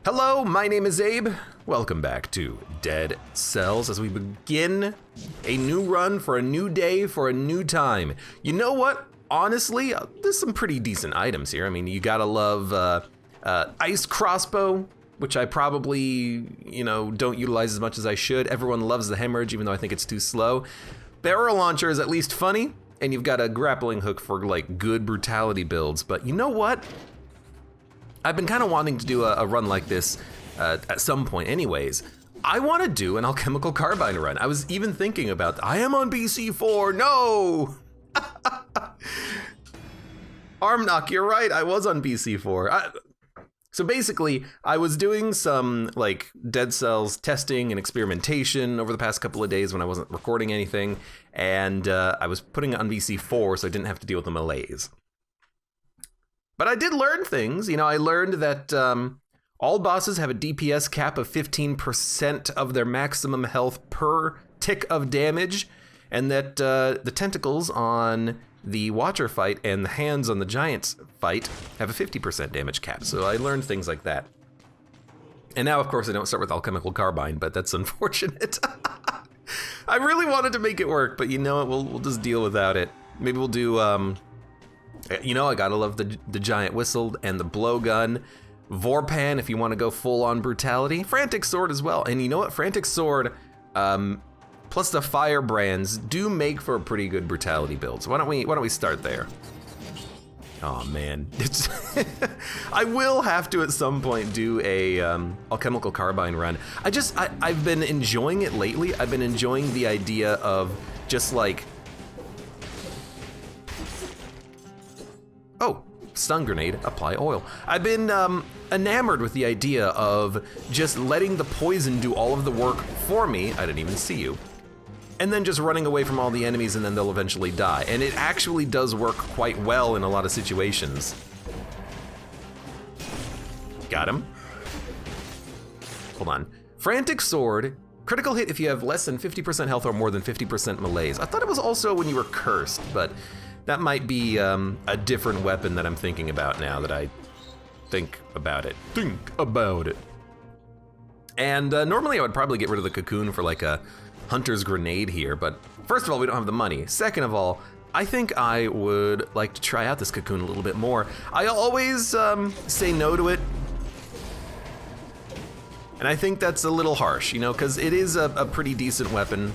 Hello, my name is Abe. Welcome back to Dead Cells as we begin a new run for a new day for a new time. You know what? Honestly, there's some pretty decent items here. I mean, you gotta love ice crossbow, which I probably, don't utilize as much as I should. Everyone loves the hemorrhage, even though I think it's too slow. Barrel launcher is at least funny, and you've got a grappling hook for like good brutality builds. But you know what? I've been kind of wanting to do a run like this at some point anyways. I want to do an alchemical carbine run. I was even thinking about, I am on BC4, no! Arm knock, you're right, I was on BC4. So basically, I was doing some like Dead Cells testing and experimentation over the past couple of days when I wasn't recording anything, and I was putting it on BC4 so I didn't have to deal with the malaise. But I did learn things. I learned that all bosses have a DPS cap of 15% of their maximum health per tick of damage, and that the tentacles on the Watcher fight and the hands on the Giants fight have a 50% damage cap. So I learned things like that. And now, of course, I don't start with Alchemical Carbine, but that's unfortunate. I really wanted to make it work, but you know what? We'll just deal without it. Maybe we'll do... I gotta love the giant whistle and the blowgun. Vorpan if you want to go full on brutality. Frantic sword as well. And you know what? Frantic sword plus the firebrands do make for a pretty good brutality build. So why don't we start there? Oh man, I will have to at some point do a alchemical carbine run. I've been enjoying it lately. I've been enjoying the idea of just like. Oh, stun grenade, apply oil. I've been enamored with the idea of just letting the poison do all of the work for me. I didn't even see you. And then just running away from all the enemies and then they'll eventually die. And it actually does work quite well in a lot of situations. Got him. Hold on. Frantic sword, critical hit if you have less than 50% health or more than 50% malaise. I thought it was also when you were cursed, but that might be a different weapon that I'm thinking about now that I think about it. And normally I would probably get rid of the cocoon for like a hunter's grenade here, but first of all, we don't have the money. Second of all, I think I would like to try out this cocoon a little bit more. I always say no to it. And I think that's a little harsh, because it is a pretty decent weapon.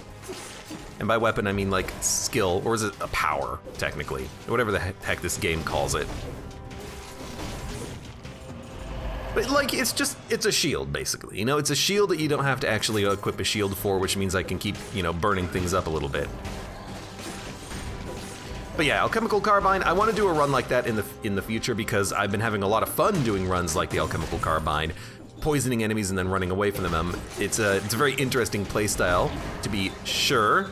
And by weapon, I mean like skill, or is it a power, technically? Whatever the heck this game calls it. But like, it's a shield, basically. It's a shield that you don't have to actually equip a shield for, which means I can keep, burning things up a little bit. But yeah, Alchemical Carbine, I want to do a run like that in the future because I've been having a lot of fun doing runs like the Alchemical Carbine, poisoning enemies and then running away from them. It's a very interesting playstyle, to be sure.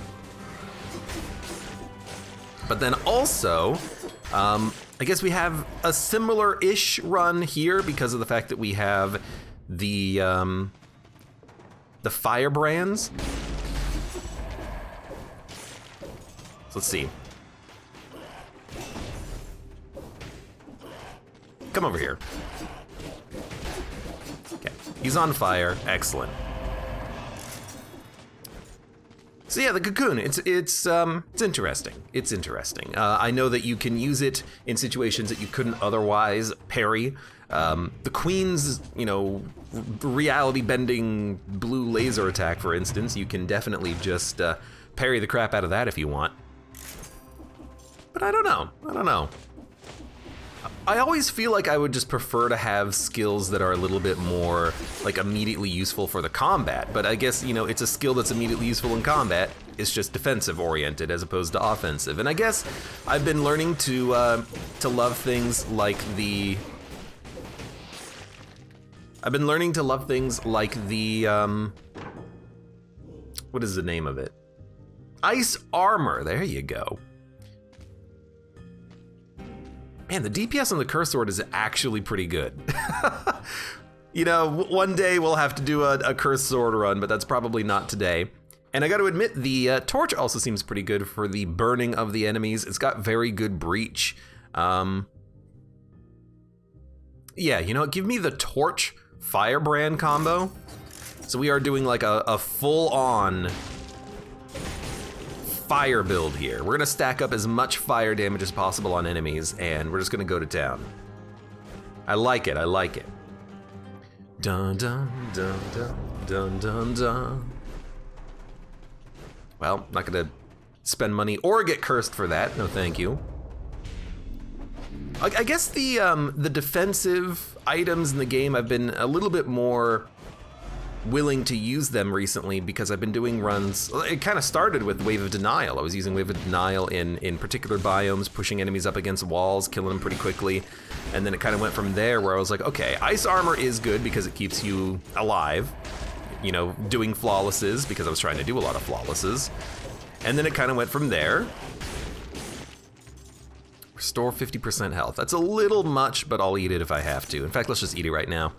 But then also, I guess we have a similar-ish run here because of the fact that we have the firebrands. So let's see. Come over here. Okay, he's on fire. Excellent. So yeah, the cocoon, it's interesting. It's interesting. I know that you can use it in situations that you couldn't otherwise parry. The Queen's, reality-bending blue laser attack, for instance, you can definitely just parry the crap out of that if you want. But I don't know. I always feel like I would just prefer to have skills that are a little bit more like immediately useful for the combat, but I guess, it's a skill that's immediately useful in combat. It's just defensive oriented as opposed to offensive. And I guess I've been learning to love things like the what is the name of it? Ice armor, there you go. Man, the DPS on the Curse Sword is actually pretty good. One day we'll have to do a Curse Sword run, but that's probably not today. And I got to admit, the Torch also seems pretty good for the burning of the enemies. It's got very good breach. Yeah, give me the Torch firebrand combo. So we are doing like a full-on fire build here. We're gonna stack up as much fire damage as possible on enemies, and we're just gonna go to town. I like it, I like it. Dun dun dun dun dun dun dun. Well, not gonna spend money or get cursed for that, no thank you. I guess the defensive items in the game, I've been a little bit more willing to use them recently because I've been doing runs. It kind of started with Wave of Denial. I was using Wave of Denial in particular biomes, pushing enemies up against walls, killing them pretty quickly. And then it kind of went from there where I was like, okay, ice armor is good because it keeps you alive. You know, doing flawlesses because I was trying to do a lot of flawlesses. And then it kind of went from there. Restore 50% health. That's a little much, but I'll eat it if I have to. In fact, let's just eat it right now.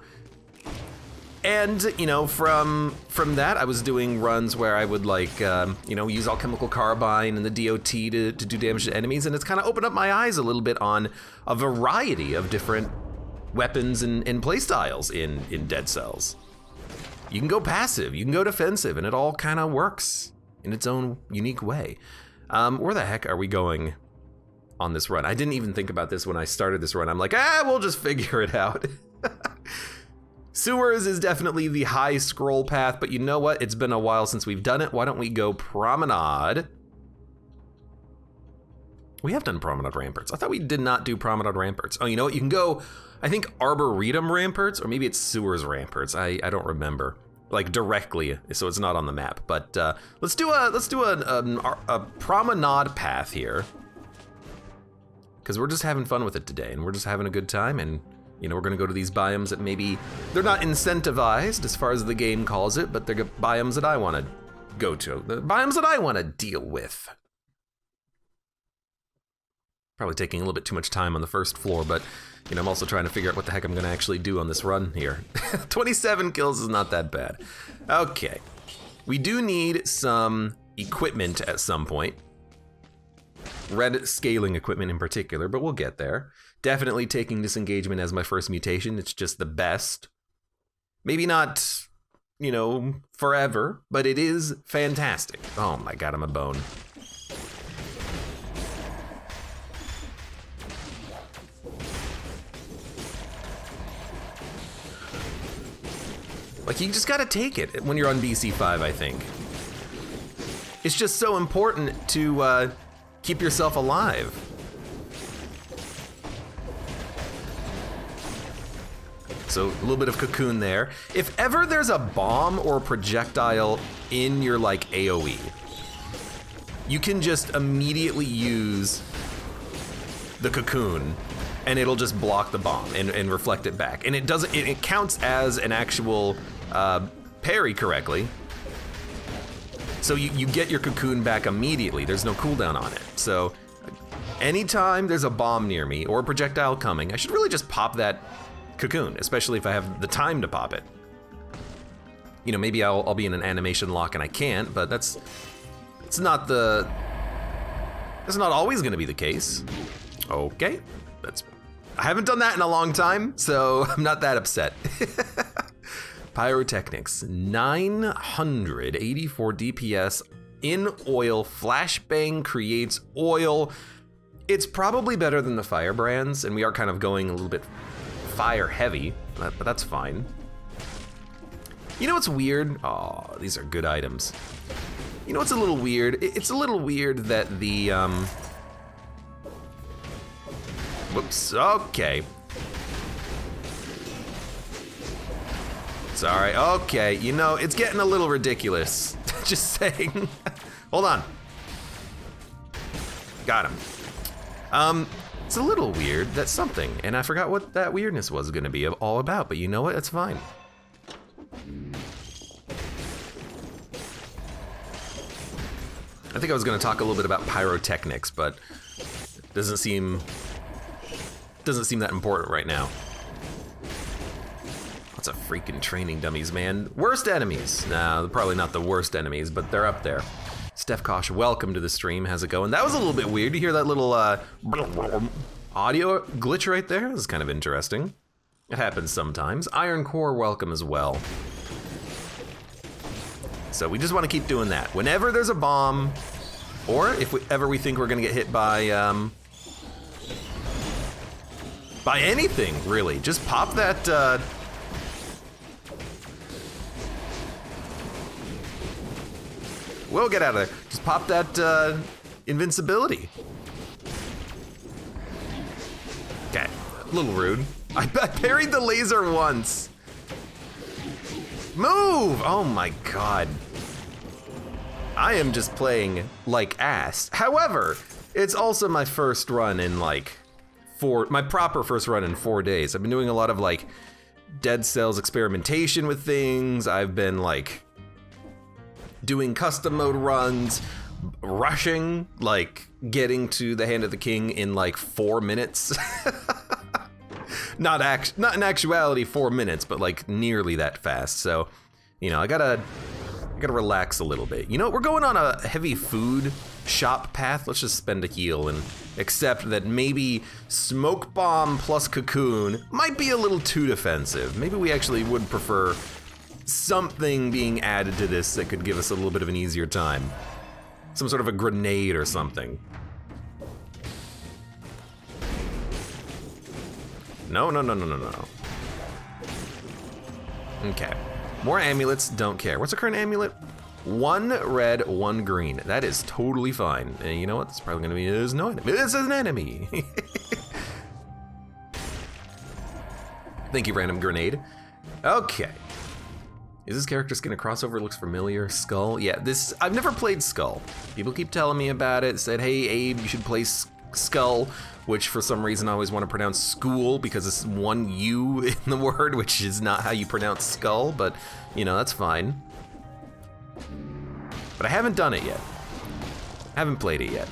And, you know, from that, I was doing runs where I would, like, you know, use Alchemical Carbine and the DOT to do damage to enemies, and it's kind of opened up my eyes a little bit on a variety of different weapons and playstyles in Dead Cells. You can go passive, you can go defensive, and it all kind of works in its own unique way. Where the heck are we going on this run? I didn't even think about this when I started this run. I'm like, we'll just figure it out. Sewers is definitely the high scroll path, but you know what? It's been a while since we've done it. Why don't we go Promenade? We have done Promenade Ramparts. I thought we did not do Promenade Ramparts. Oh, you know what? You can go, I think, Arboretum Ramparts, or maybe it's Sewers Ramparts. I don't remember, like directly, so it's not on the map. But let's do a Promenade path here, because we're just having fun with it today, and we're just having a good time, and you know, we're gonna go to these biomes that maybe they're not incentivized as far as the game calls it, but they're biomes that I wanna go to, the biomes that I wanna deal with. Probably taking a little bit too much time on the first floor, but you know, I'm also trying to figure out what the heck I'm gonna actually do on this run here. 27 kills is not that bad. Okay, we do need some equipment at some point. Red scaling equipment in particular, but we'll get there. Definitely taking disengagement as my first mutation. It's just the best. Maybe not, you know, forever, but it is fantastic. Oh my god, I'm a bone. Like, you just gotta take it when you're on BC5, I think. It's just so important to keep yourself alive. So a little bit of cocoon there. If ever there's a bomb or a projectile in your like AoE, you can just immediately use the cocoon and it'll just block the bomb and reflect it back. And it doesn't, it counts as an actual parry correctly. So you get your cocoon back immediately. There's no cooldown on it. So anytime there's a bomb near me or a projectile coming, I should really just pop that cocoon, especially if I have the time to pop it. You know, maybe I'll be in an animation lock and I can't, but that's not always gonna be the case. Okay, I haven't done that in a long time, so I'm not that upset. Pyrotechnics, 984 DPS in oil, flashbang creates oil. It's probably better than the firebrands, and we are kind of going a little bit fire heavy, but that's fine. You know what's weird? Oh, these are good items. You know what's a little weird? It's a little weird that the, whoops, okay. Sorry, okay, you know, it's getting a little ridiculous. Just saying. Hold on. Got him. It's a little weird, that's something, and I forgot what that weirdness was gonna be all about, but you know what, it's fine. I think I was gonna talk a little bit about pyrotechnics, but it doesn't seem that important right now. Lots of freaking training dummies, man. Worst enemies. Nah, probably not the worst enemies, but they're up there. Steph Kosh, welcome to the stream. How's it going? That was a little bit weird. You hear that little audio glitch right there? This is kind of interesting. It happens sometimes. Iron core welcome as well. So we just want to keep doing that. Whenever there's a bomb, or if ever we think we're gonna get hit by anything, really, just pop that. We'll get out of there. Just pop that invincibility. Okay, a little rude. I parried the laser once. Move! Oh my god. I am just playing like ass. However, it's also my first run in like my proper first run in 4 days. I've been doing a lot of like Dead Cells experimentation with things. I've been like doing custom mode runs, rushing, like getting to the Hand of the King in like 4 minutes. Not in actuality 4 minutes, but like nearly that fast. So, you know, I gotta relax a little bit. You know, we're going on a heavy food shop path. Let's just spend a heal and accept that maybe Smoke Bomb plus Cocoon might be a little too defensive. Maybe we actually would prefer something being added to this that could give us a little bit of an easier time. Some sort of a grenade or something. No. Okay. More amulets, don't care. What's the current amulet? 1 red, 1 green. That is totally fine. And you know what? It's probably gonna be, there's no enemy. This is an enemy. Thank you, random grenade. Okay. Is this character skin a crossover? Looks familiar. Skull? Yeah, I've never played Skull. People keep telling me about it, said, hey, Abe, you should play Skull, which for some reason I always want to pronounce school because it's 1 U in the word, which is not how you pronounce skull, but, you know, that's fine. But I haven't done it yet. Haven't played it yet.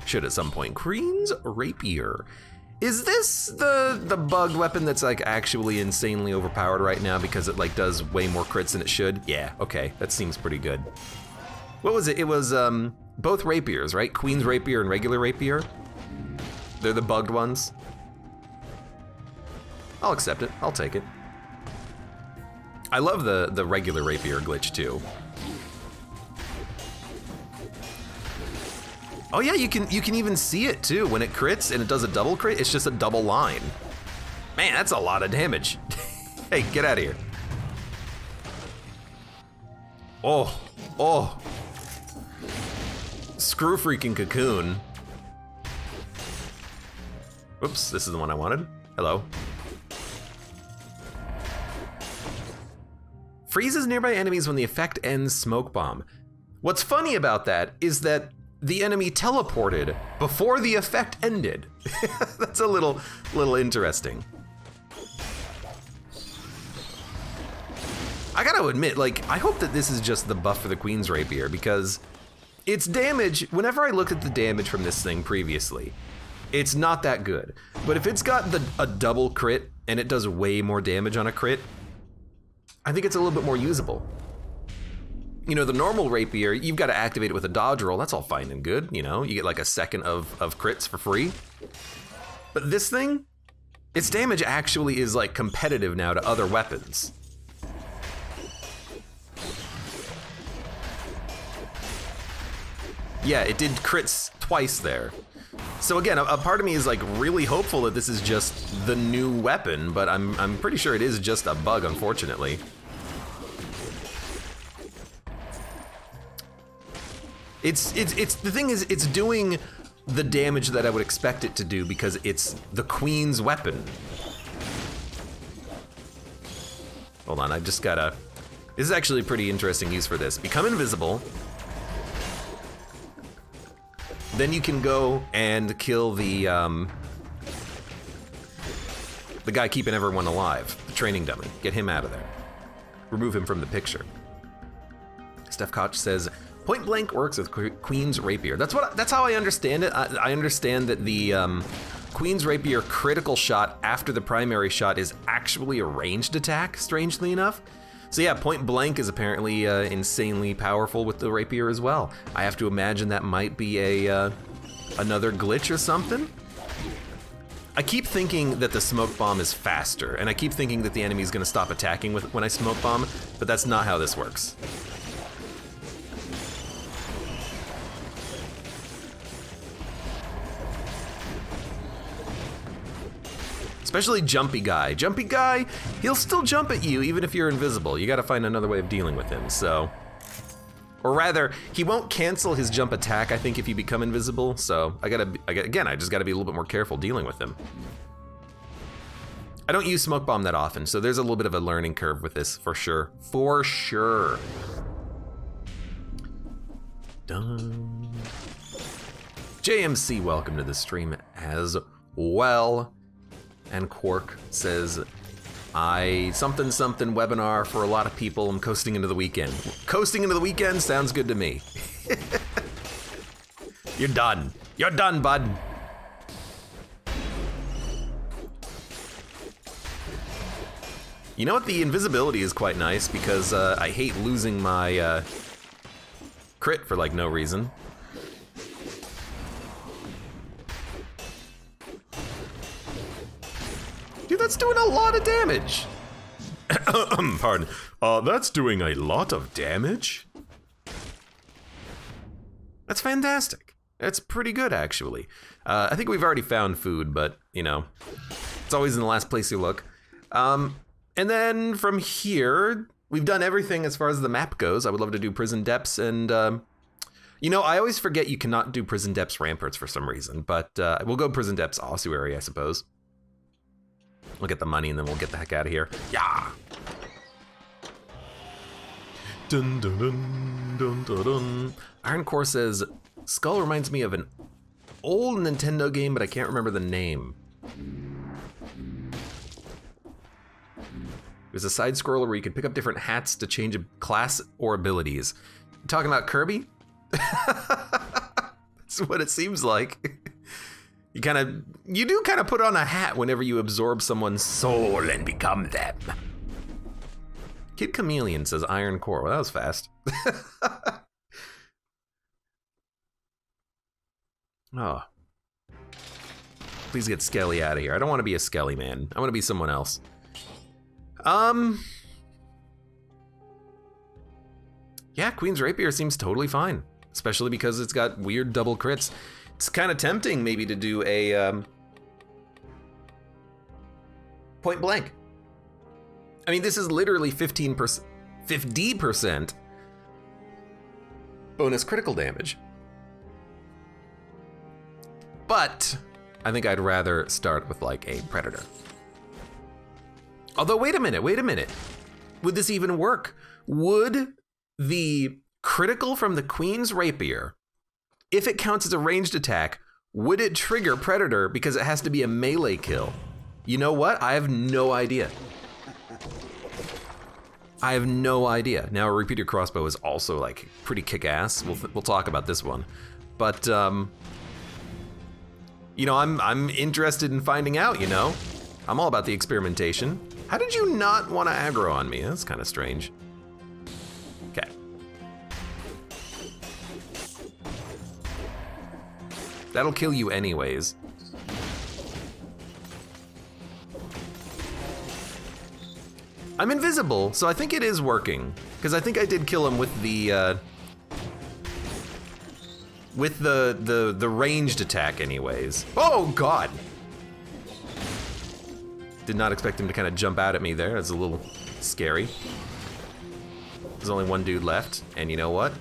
Should at some point. Queen's Rapier. Is this the bugged weapon that's like actually insanely overpowered right now because it like does way more crits than it should? Yeah, okay, that seems pretty good. What was it? It was both rapiers, right? Queen's Rapier and regular rapier. They're the bugged ones. I'll accept it, I'll take it. I love the regular rapier glitch too. Oh yeah, you can even see it too. When it crits and it does a double crit, it's just a double line. Man, that's a lot of damage. Hey, get out of here. Oh. Screw freaking Cocoon. Oops, this is the one I wanted. Hello. Freezes nearby enemies when the effect ends Smoke Bomb. What's funny about that is that the enemy teleported before the effect ended. That's a little interesting. I gotta admit, like, I hope that this is just the buff for the Queen's Rapier because its damage, whenever I looked at the damage from this thing previously, it's not that good. But if it's got a double crit and it does way more damage on a crit, I think it's a little bit more usable. You know, the normal rapier, you've got to activate it with a dodge roll. That's all fine and good, you know? You get like a second of crits for free. But this thing, its damage actually is like competitive now to other weapons. Yeah, it did crits twice there. So again, a part of me is like really hopeful that this is just the new weapon, but I'm pretty sure it is just a bug, unfortunately. It's the thing is, it's doing the damage that I would expect it to do because it's the Queen's weapon. Hold on, I just gotta... This is actually a pretty interesting use for this. Become invisible. Then you can go and kill the guy keeping everyone alive, the training dummy. Get him out of there. Remove him from the picture. Steph Koch says, point blank works with Queen's Rapier. That's how I understand it. I understand that the Queen's Rapier critical shot after the primary shot is actually a ranged attack, strangely enough. So yeah, point blank is apparently insanely powerful with the rapier as well. I have to imagine that might be another glitch or something. I keep thinking that the smoke bomb is faster, and I keep thinking that the enemy is going to stop attacking when I smoke bomb, but that's not how this works. Especially Jumpy Guy. Jumpy Guy, he'll still jump at you even if you're invisible. You gotta find another way of dealing with him, so. Or rather, he won't cancel his jump attack, I think, if you become invisible, so I just gotta be a little bit more careful dealing with him. I don't use Smoke Bomb that often, so there's a little bit of a learning curve with this, for sure. For sure. Dun. JMC, welcome to the stream as well. And Quark says, something webinar for a lot of people. I'm coasting into the weekend. Coasting into the weekend sounds good to me. You're done. You're done, bud. You know what? The invisibility is quite nice because I hate losing my crit for like no reason. Dude, that's doing a lot of damage. Pardon. That's doing a lot of damage? That's fantastic. That's pretty good, actually. I think we've already found food, but, you know, it's always in the last place you look. And then from here, we've done everything as far as the map goes. I would love to do Prison Depths, and, you know, I always forget you cannot do Prison Depths Ramparts for some reason, but we'll go Prison Depths Ossuary, I suppose. We'll get the money and then we'll get the heck out of here. Yeah. Dun, dun, dun, dun, dun, dun. Iron Core says, Skull reminds me of an old Nintendo game, but I can't remember the name. It was a side scroller where you could pick up different hats to change a class or abilities. You talking about Kirby? That's what it seems like. You do kind of put on a hat whenever you absorb someone's soul and become them. Kid Chameleon says Iron Core. Well, that was fast. Oh. Please get Skelly out of here. I don't want to be a Skelly man. I want to be someone else. Yeah, Queen's Rapier seems totally fine. Especially because it's got weird double crits. It's kind of tempting maybe to do a point blank. I mean, this is literally 50% bonus critical damage. But I think I'd rather start with like a Predator. Although, wait a minute. Would this even work? Would the critical from the Queen's Rapier, if it counts as a ranged attack, would it trigger Predator because it has to be a melee kill? You know what? I have no idea. Now, a repeater crossbow is also like pretty kick-ass. We'll talk about this one, but you know, I'm interested in finding out. You know, I'm all about the experimentation. How did you not want to aggro on me? That's kind of strange. Okay. That'll kill you anyways. I'm invisible, so I think it is working. Because I think I did kill him with the ranged attack anyways. Oh God! Did not expect him to kind of jump out at me there. That's a little scary. There's only one dude left, and you know what?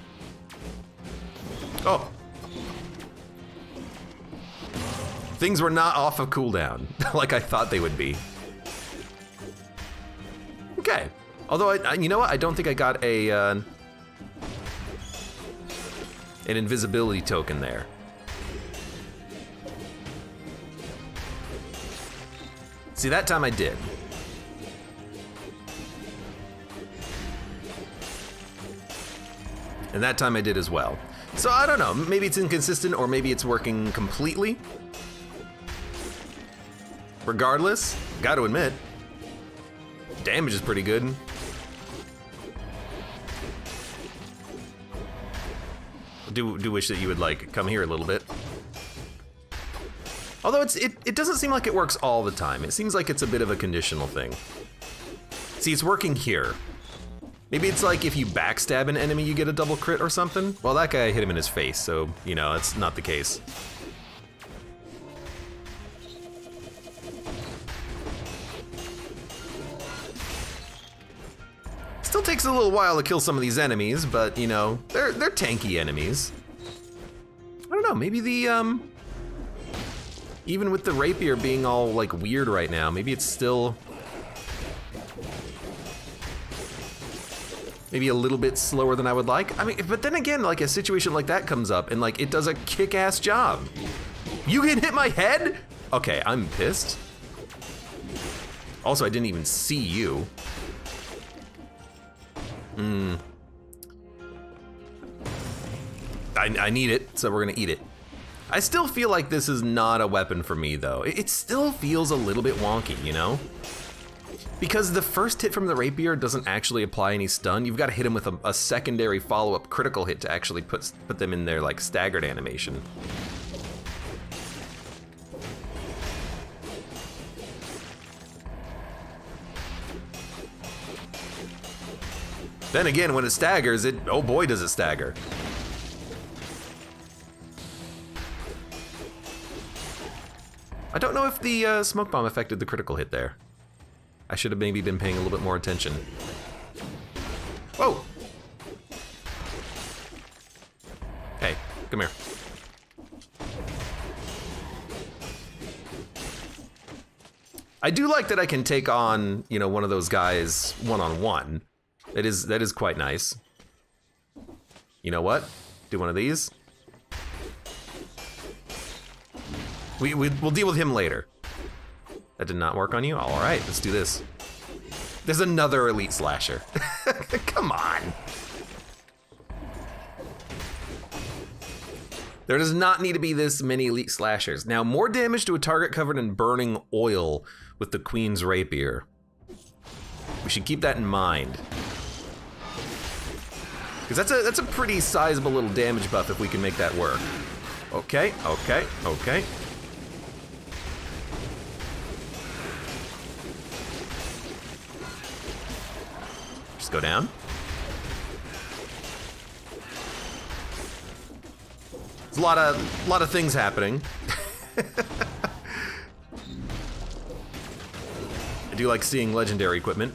Oh! Things were not off of cooldown, like I thought they would be. Okay. Although, you know what? I don't think I got an invisibility token there. See, that time I did. And that time I did as well. So I don't know, maybe it's inconsistent or maybe it's working completely. Regardless, gotta admit, damage is pretty good. Do wish that you would like come here a little bit. Although it doesn't seem like it works all the time. It seems like it's a bit of a conditional thing. See, it's working here. Maybe it's like if you backstab an enemy, you get a double crit or something. Well, that guy hit him in his face, so, you know, that's not the case. Still takes a little while to kill some of these enemies, but, you know, they're tanky enemies. I don't know, maybe the, even with the rapier being all, like, weird right now, maybe it's still... maybe a little bit slower than I would like. I mean, but then again, like, a situation like that comes up, and, like, it does a kick-ass job. You can hit my head? Okay, I'm pissed. Also, I didn't even see you. I need it, so we're gonna eat it. I still feel like this is not a weapon for me, though. It still feels a little bit wonky, you know? Because the first hit from the rapier doesn't actually apply any stun. You've got to hit him with a secondary follow-up critical hit to actually put them in their, like, staggered animation. Then again, when it staggers, oh boy does it stagger. I don't know if the smoke bomb affected the critical hit there. I should have maybe been paying a little bit more attention. Whoa! Hey, come here. I do like that I can take on, you know, one of those guys one-on-one. That is quite nice. You know what? Do one of these. We'll deal with him later. That did not work on you? All right, let's do this. There's another elite slasher. Come on. There does not need to be this many elite slashers. Now, more damage to a target covered in burning oil with the Queen's Rapier. We should keep that in mind. Because that's a pretty sizable little damage buff if we can make that work. Okay, okay, okay. Just go down. There's a lot of things happening. I do like seeing legendary equipment.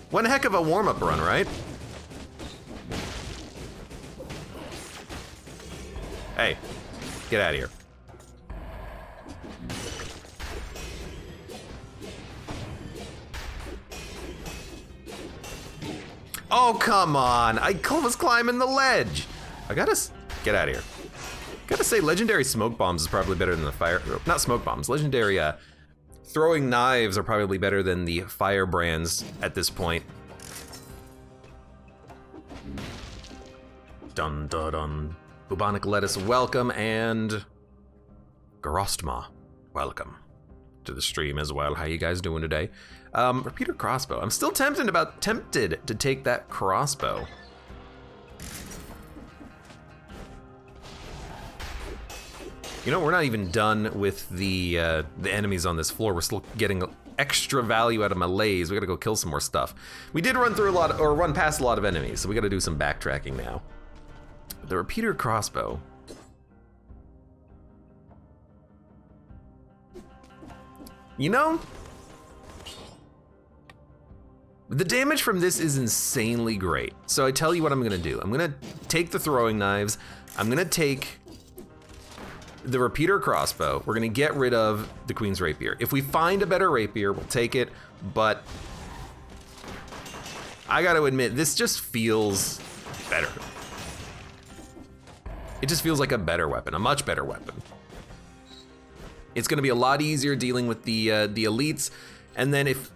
One heck of a warm-up run, right? Hey, get out of here. Oh, come on. I was climbing the ledge. I gotta get out of here. Gotta say, legendary smoke bombs is probably better than the fire, not smoke bombs, legendary throwing knives are probably better than the firebrands at this point. Dun dun dun. Bubonic lettuce, welcome, and Garostma, welcome to the stream as well. How you guys doing today? Repeater crossbow. I'm still tempted to take that crossbow. You know, we're not even done with the enemies on this floor. We're still getting extra value out of melees. We gotta go kill some more stuff. We did run through run past a lot of enemies, so we gotta do some backtracking now. The repeater crossbow. You know, the damage from this is insanely great. So I tell you what I'm gonna do. I'm gonna take the throwing knives. I'm gonna take the repeater crossbow. We're gonna get rid of the Queen's Rapier. If we find a better rapier, we'll take it, but I gotta admit, this just feels better. It just feels like a better weapon, a much better weapon. It's gonna be a lot easier dealing with the elites, and then if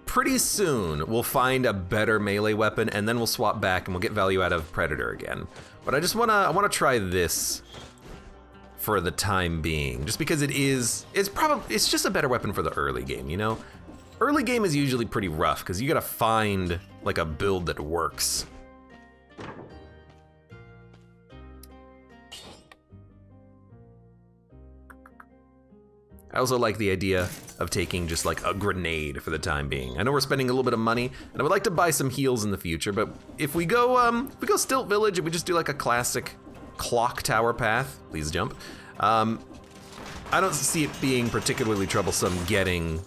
pretty soon we'll find a better melee weapon, and then we'll swap back and we'll get value out of Predator again. But I wanna try this for the time being, just because it's just a better weapon for the early game, you know? Early game is usually pretty rough because you gotta find like a build that works. I also like the idea of taking just like a grenade for the time being. I know we're spending a little bit of money, and I would like to buy some heals in the future, but if we go Stilt Village and we just do like a classic clock tower path, please jump, I don't see it being particularly troublesome getting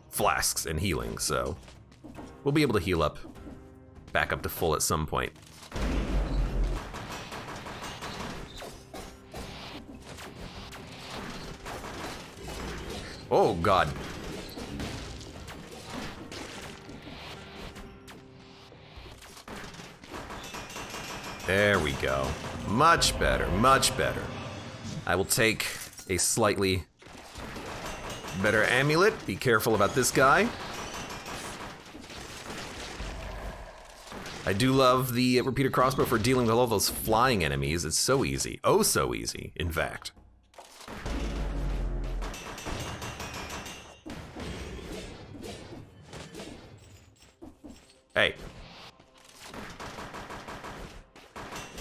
flasks and healing, so we'll be able to heal up, back up to full at some point. Oh, God. There we go. Much better, much better. I will take a slightly better amulet. Be careful about this guy. I do love the repeater crossbow for dealing with all those flying enemies. It's so easy. Oh, so easy, in fact. Hey.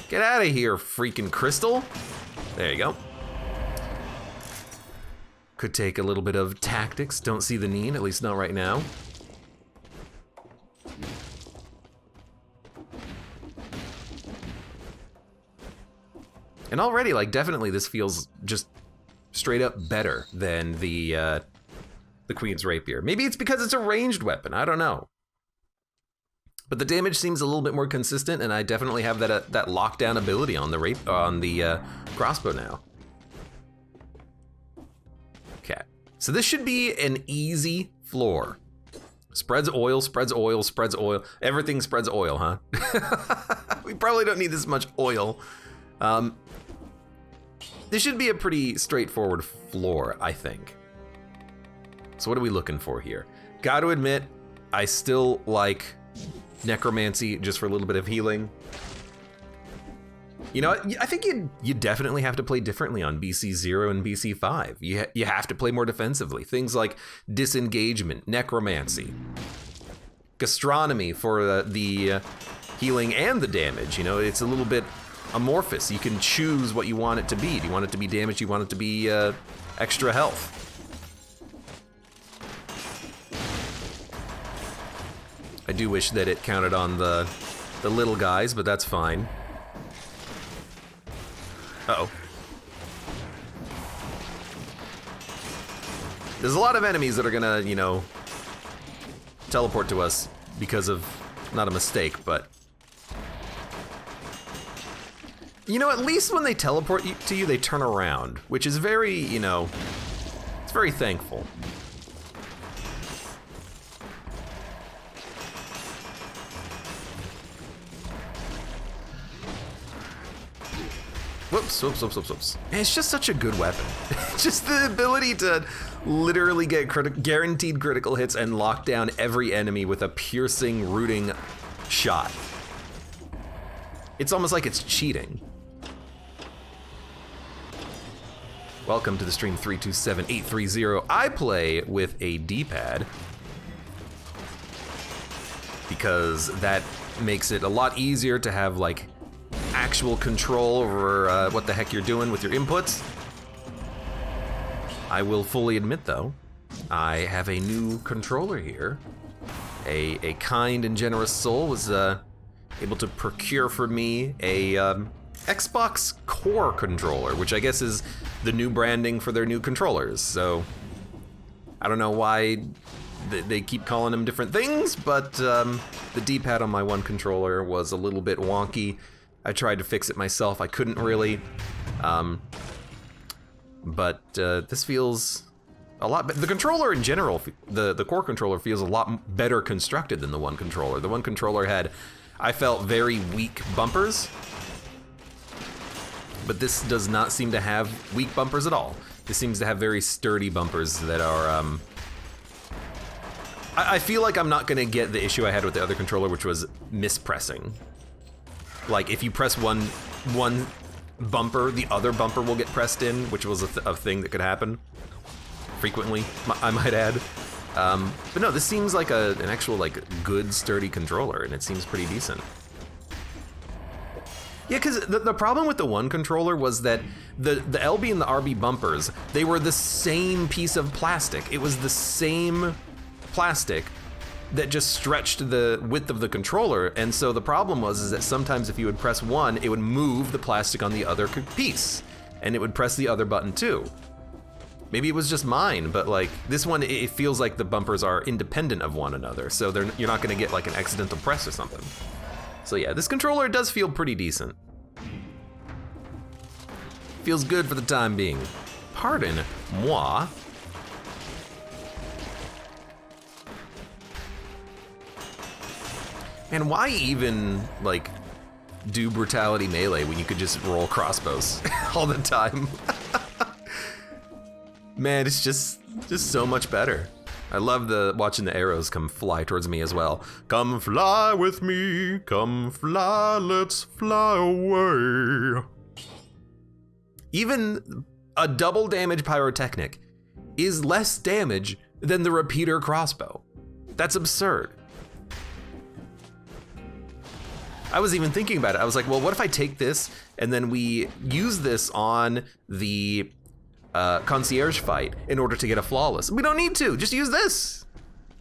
Get out of here, freaking crystal. There you go. Could take a little bit of tactics. Don't see the need, at least not right now. And already, like, definitely this feels just straight up better than the Queen's Rapier. Maybe it's because it's a ranged weapon, I don't know. But the damage seems a little bit more consistent, and I definitely have that lockdown ability on the crossbow now. Okay, so this should be an easy floor. Spreads oil, spreads oil, spreads oil. Everything spreads oil, huh? We probably don't need this much oil. This should be a pretty straightforward floor, I think. So what are we looking for here? Got to admit, I still like necromancy just for a little bit of healing. You know, I think you definitely have to play differently on BC 0 and BC 5. You have to play more defensively. Things like disengagement, necromancy, gastronomy for the healing and the damage. You know, it's a little bit amorphous. You can choose what you want it to be. Do you want it to be damage? Do you want it to be extra health? I do wish that it counted on the little guys, but that's fine. Uh-oh. There's a lot of enemies that are gonna, you know, teleport to us because of, not a mistake, but... You know, at least when they teleport to you, they turn around, which is very, you know, it's very thankful. Whoops, whoops, whoops, whoops, whoops. Man, it's just such a good weapon. Just the ability to literally get guaranteed critical hits and lock down every enemy with a piercing, rooting shot. It's almost like it's cheating. Welcome to the stream 327-830. I play with a D-pad because that makes it a lot easier to have like actual control over what the heck you're doing with your inputs. I will fully admit though, I have a new controller here. A kind and generous soul was able to procure for me a Xbox Core controller, which I guess is the new branding for their new controllers. So I don't know why they keep calling them different things, but the D-pad on my one controller was a little bit wonky. I tried to fix it myself. I couldn't really. But this feels a lot better. The controller in general, the core controller feels a lot better constructed than the one controller. The one controller had, I felt, very weak bumpers. But this does not seem to have weak bumpers at all. This seems to have very sturdy bumpers that are, I feel like I'm not gonna get the issue I had with the other controller, which was mispressing. Like if you press one bumper, the other bumper will get pressed in, which was a thing that could happen frequently, I might add. But no, this seems like an actual like good sturdy controller, and it seems pretty decent. Yeah, because the problem with the one controller was that the LB and the RB bumpers, they were the same piece of plastic. It was the same plastic that just stretched the width of the controller. And so the problem was is that sometimes if you would press one, it would move the plastic on the other piece, and it would press the other button too. Maybe it was just mine, but like this one, it feels like the bumpers are independent of one another, so you're not gonna get like an accidental press or something. So yeah, this controller does feel pretty decent. Feels good for the time being. Pardon moi. And why even like do brutality melee when you could just roll crossbows all the time? Man, it's just so much better. I love watching the arrows come fly towards me as well. Come fly with me, come fly, let's fly away. Even a double damage pyrotechnic is less damage than the repeater crossbow. That's absurd. I was even thinking about it. I was like, well, what if I take this and then we use this on the concierge fight in order to get a flawless? We don't need to, just use this.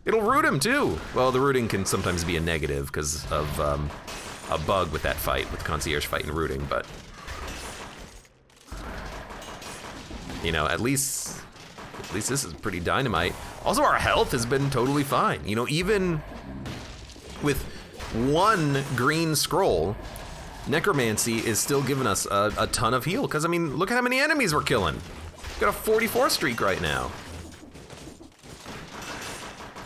It'll root him too. Well, the rooting can sometimes be a negative because of a bug with that fight, with concierge fight and rooting, but you know, at least this is pretty dynamite. Also, our health has been totally fine. You know, even with one green scroll, necromancy is still giving us a ton of heal. Because I mean, look at how many enemies we're killing. Got a 44 streak right now.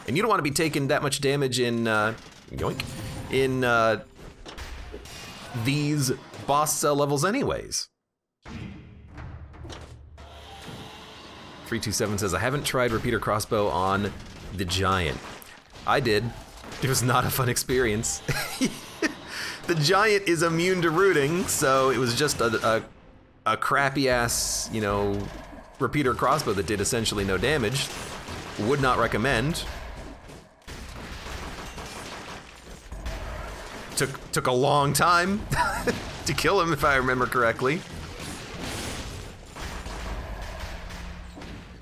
And you don't want to be taking that much damage in, yoink, in these boss cell levels anyways. 327 says, I haven't tried repeater crossbow on the giant. I did. It was not a fun experience. The giant is immune to rooting, so it was just a crappy ass, you know, repeater crossbow that did essentially no damage. Would not recommend. Took a long time to kill him, if I remember correctly.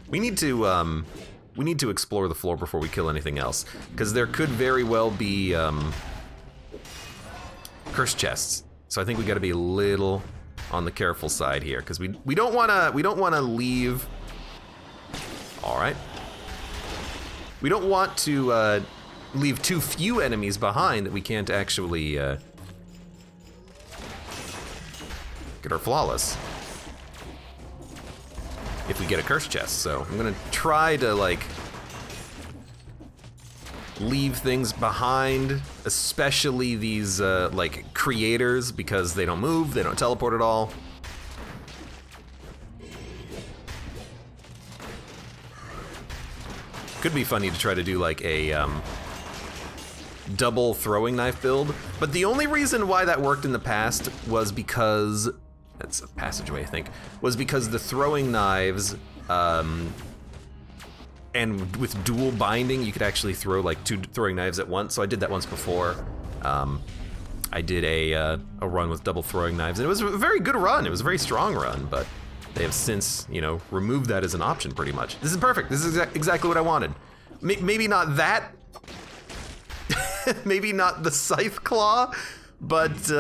We need to explore the floor before we kill anything else, because there could very well be curse chests. So I think we got to be a little on the careful side here, because we don't want to leave. All right. We don't want to leave too few enemies behind that we can't actually get our flawless if we get a curse chest. So I'm gonna try to like leave things behind, especially these like creators, because they don't move, they don't teleport at all. Could be funny to try to do like a double throwing knife build, but the only reason why that worked in the past was because, that's a passageway I think, was because the throwing knives, and with dual binding, you could actually throw like 2 throwing knives at once. So I did that once before. I did a run with double throwing knives, and it was a very good run. It was a very strong run, but they have since, you know, removed that as an option pretty much. This is perfect. This is exactly what I wanted. Maybe not that. Maybe not the scythe claw, but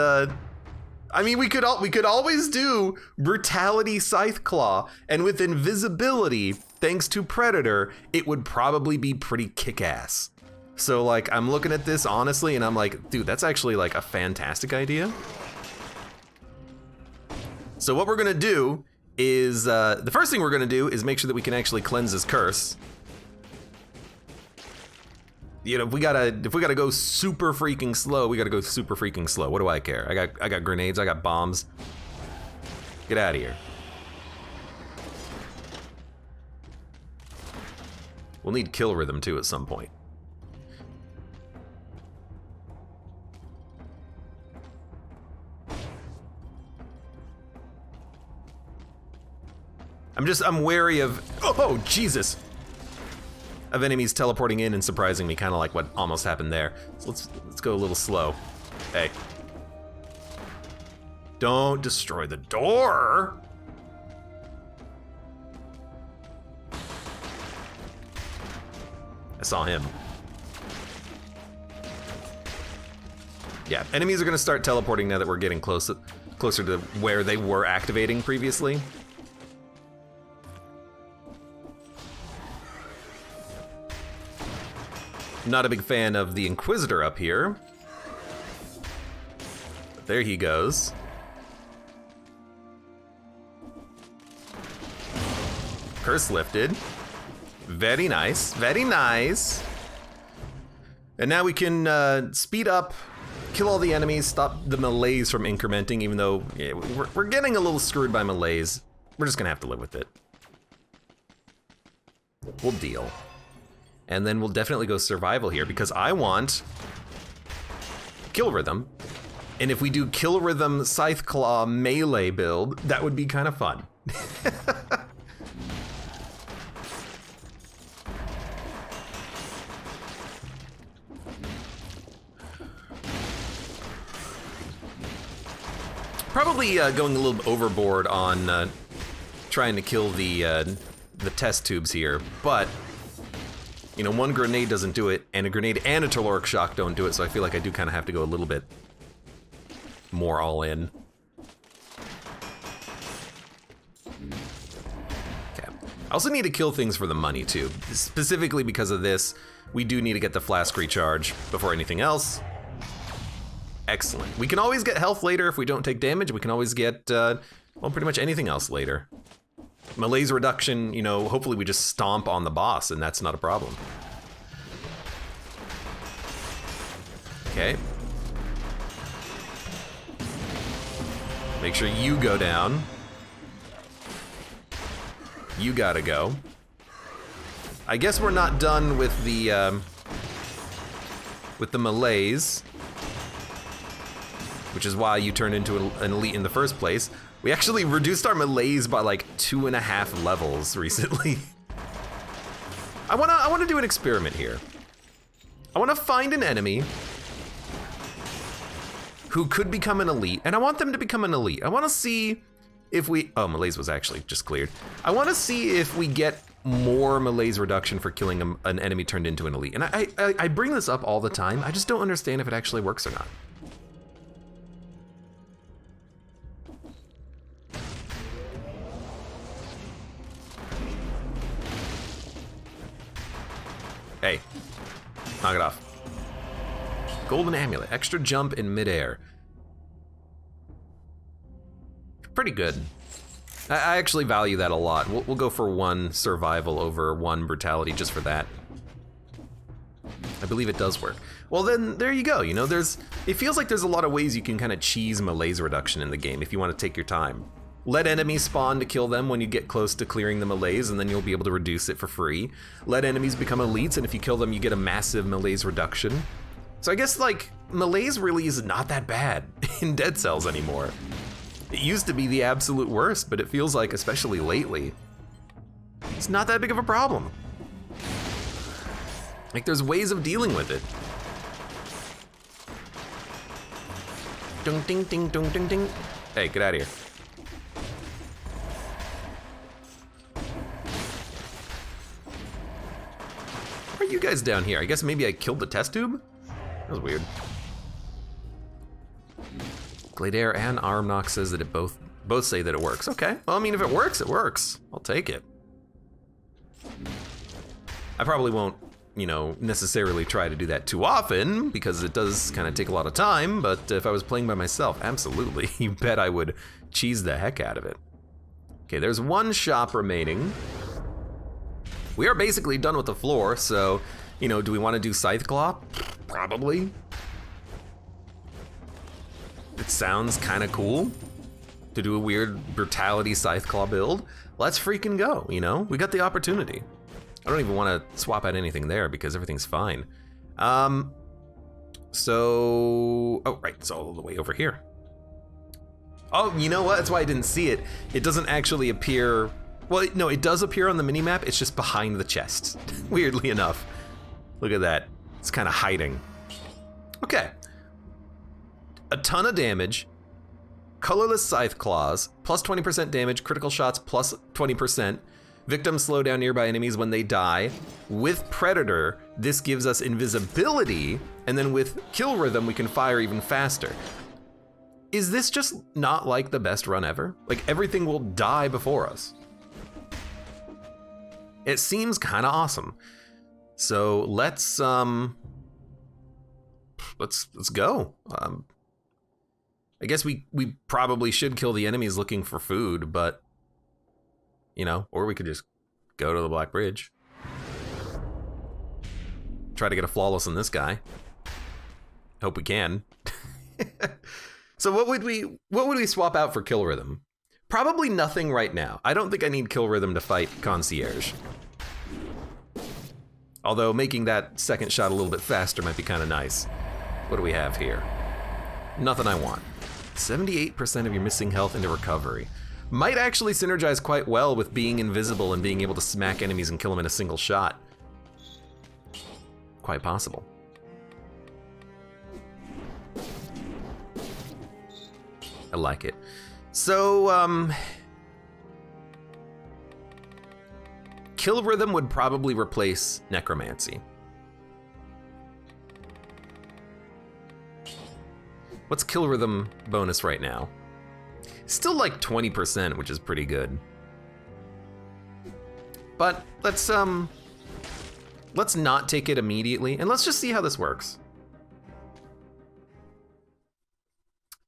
I mean, we could always do brutality scythe claw, and with invisibility, thanks to Predator, it would probably be pretty kick-ass. So like, I'm looking at this honestly, and I'm like, dude, that's actually like a fantastic idea. So what we're gonna do is, the first thing we're gonna do is make sure that we can actually cleanse his curse. You know, if we gotta go super freaking slow, we gotta go super freaking slow. What do I care? I got grenades, I got bombs. Get out of here. We'll need kill rhythm too at some point. I'm wary of, oh Jesus, of enemies teleporting in and surprising me, kind of like what almost happened there. So let's go a little slow. Hey. Don't destroy the door. I saw him. Yeah, enemies are gonna start teleporting now that we're getting closer to where they were activating previously. Not a big fan of the Inquisitor up here. But there he goes. Curse lifted. Very nice, very nice. And now we can speed up, kill all the enemies, stop the melees from incrementing, even though yeah, we're getting a little screwed by melees. We're just gonna have to live with it. We'll deal. And then we'll definitely go survival here because I want kill rhythm. And if we do kill rhythm Scythe Claw melee build, that would be kind of fun. Probably going a little overboard on trying to kill the test tubes here, but you know, one grenade doesn't do it, and a grenade and a caloric shock don't do it, so I feel like I do kind of have to go a little bit more all in. Okay. I also need to kill things for the money too. Specifically because of this, we do need to get the flask recharge before anything else. Excellent. We can always get health later if we don't take damage. We can always get, well, pretty much anything else later. Melee's reduction, you know, hopefully we just stomp on the boss and that's not a problem. Okay. Make sure you go down. You gotta go. I guess we're not done with the melees, which is why you turned into an elite in the first place. We actually reduced our melees by like 2.5 levels recently. I wanna do an experiment here. I wanna find an enemy who could become an elite, and I want them to become an elite. I wanna see if we, oh, melees was actually just cleared. I wanna see if we get more melees reduction for killing an enemy turned into an elite. And I bring this up all the time. I just don't understand if it actually works or not. Hey, knock it off. Golden amulet, extra jump in midair. Pretty good. I actually value that a lot. We'll go for 1 survival over 1 brutality just for that. I believe it does work. Well then, there you go. You know, it feels like there's a lot of ways you can kind of cheese melees reduction in the game if you want to take your time. Let enemies spawn to kill them when you get close to clearing the melees, and then you'll be able to reduce it for free. Let enemies become elites, and if you kill them, you get a massive melees reduction. So I guess, like, melees really is not that bad in Dead Cells anymore. It used to be the absolute worst, but it feels like, especially lately, it's not that big of a problem. Like, there's ways of dealing with it. Dung ding ding dung ding ding. Hey, get out of here. Why are you guys down here? I guess maybe I killed the test tube? That was weird. Gladair and Armnock says that it both say that it works. Okay, well, I mean, if it works, it works. I'll take it. I probably won't, you know, necessarily try to do that too often because it does kind of take a lot of time, but if I was playing by myself, absolutely. You bet I would cheese the heck out of it. Okay, there's 1 shop remaining. We are basically done with the floor, so, you know, do we want to do Scythe Claw? Probably. It sounds kind of cool to do a weird brutality Scythe Claw build. Let's freaking go, you know? We got the opportunity. I don't even want to swap out anything there because everything's fine. So, oh, right, it's all the way over here. Oh, you know what? That's why I didn't see it. It doesn't actually appear. Well, no, it does appear on the minimap. It's just behind the chest, weirdly enough. Look at that. It's kind of hiding. Okay. A ton of damage. Colorless Scythe Claws, plus 20% damage, critical shots plus 20%. Victims slow down nearby enemies when they die. With Predator, this gives us invisibility, and then with Kill Rhythm, we can fire even faster. Is this just not like the best run ever? Like, everything will die before us. It seems kind of awesome. So let's go. I guess we probably should kill the enemies looking for food, but you know, or we could just go to the Black Bridge. Try to get a flawless on this guy. Hope we can. So what would we swap out for Kill Rhythm? Probably nothing right now. I don't think I need Kill Rhythm to fight Concierge. Although making that second shot a little bit faster might be kind of nice. What do we have here? Nothing I want. 78% of your missing health into recovery. Might actually synergize quite well with being invisible and being able to smack enemies and kill them in a single shot. Quite possible. I like it. So, Kill Rhythm would probably replace Necromancy. What's Kill Rhythm bonus right now? Still like 20%, which is pretty good. But let's not take it immediately, and let's just see how this works.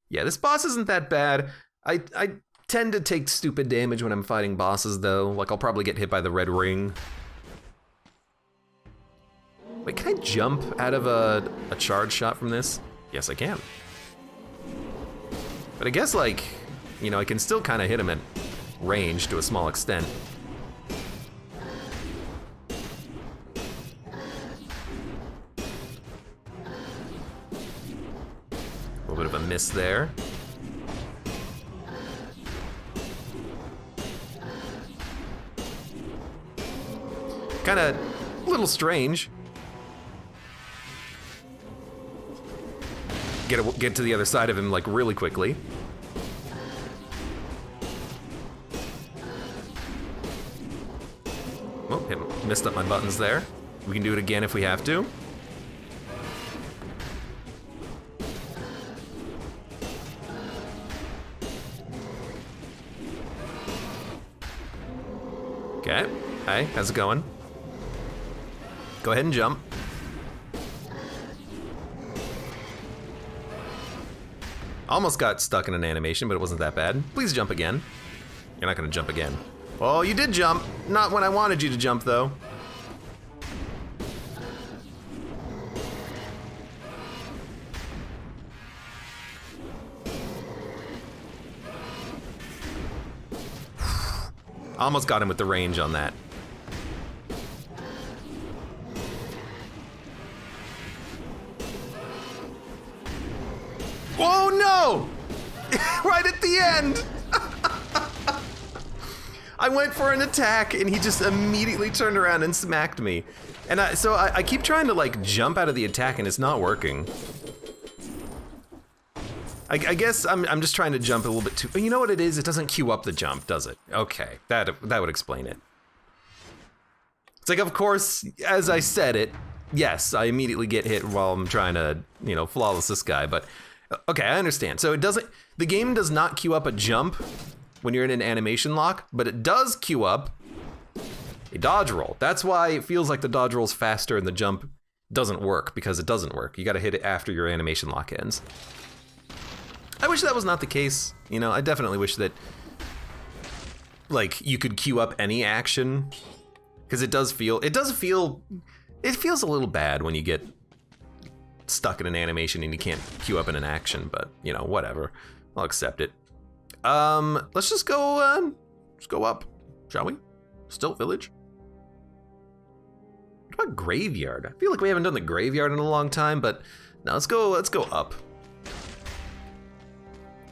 Yeah, this boss isn't that bad. I tend to take stupid damage when I'm fighting bosses, though. Like, I'll probably get hit by the red ring. Wait, can I jump out of a charge shot from this? Yes, I can. But I guess, like, you know, I can still kind of hit him at range to a small extent. A little bit of a miss there. Kind of a little strange. Get to the other side of him like really quickly. Oh, missed up my buttons there. We can do it again if we have to. Okay. Hey, how's it going? Go ahead and jump. Almost got stuck in an animation, but it wasn't that bad. Please jump again. You're not gonna jump again. Oh, you did jump. Not when I wanted you to jump, though. Almost got him with the range on that. Oh no! Right at the end! I went for an attack and he just immediately turned around and smacked me. And so I keep trying to like jump out of the attack and it's not working. I guess I'm just trying to jump a little bit too. You know what it is? It doesn't queue up the jump, does it? Okay, that would explain it. It's like, of course, as I said it, yes, I immediately get hit while I'm trying to, you know, flawless this guy, but okay, I understand. So the game does not queue up a jump when you're in an animation lock, but it does queue up a dodge roll. That's why it feels like the dodge roll's faster and the jump doesn't work, because it doesn't work. You gotta hit it after your animation lock ends. I wish that was not the case. You know, I definitely wish that, like, you could queue up any action, because it feels a little bad when you get stuck in an animation and you can't queue up in an action, but, you know, whatever. I'll accept it. Let's just go up, shall we? Stilt Village? What about Graveyard? I feel like we haven't done the Graveyard in a long time, but no, let's go up.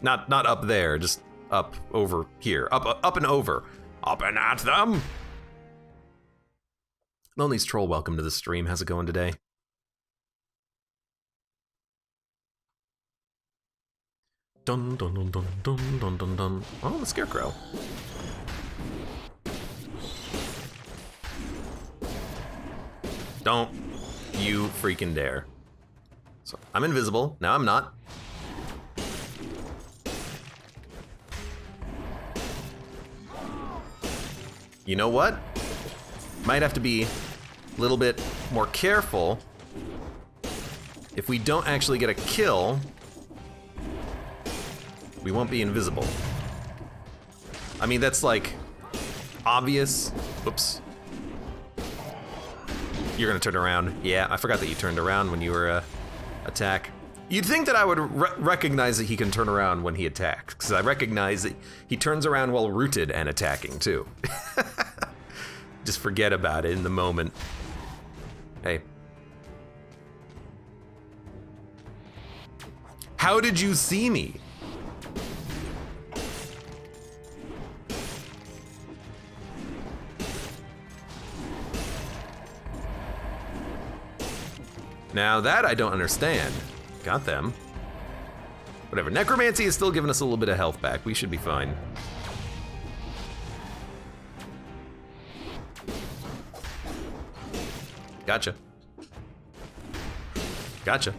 Not up there, just up over here. Up and over. Up and at them! Lonely's Troll, welcome to the stream. How's it going today? Dun dun dun dun dun dun dun dun. Oh, the scarecrow. Don't you freaking dare. So I'm invisible. Now I'm not. You know what? Might have to be a little bit more careful. If we don't actually get a kill, we won't be invisible. I mean, that's like obvious. Whoops. You're gonna turn around. Yeah, I forgot that you turned around when you were attack. You'd think that I would recognize that he can turn around when he attacks, because I recognize that he turns around while rooted and attacking too. Just forget about it in the moment. Hey. How did you see me? Now that I don't understand. Got them. Whatever. Necromancy is still giving us a little bit of health back. We should be fine. Gotcha. Gotcha.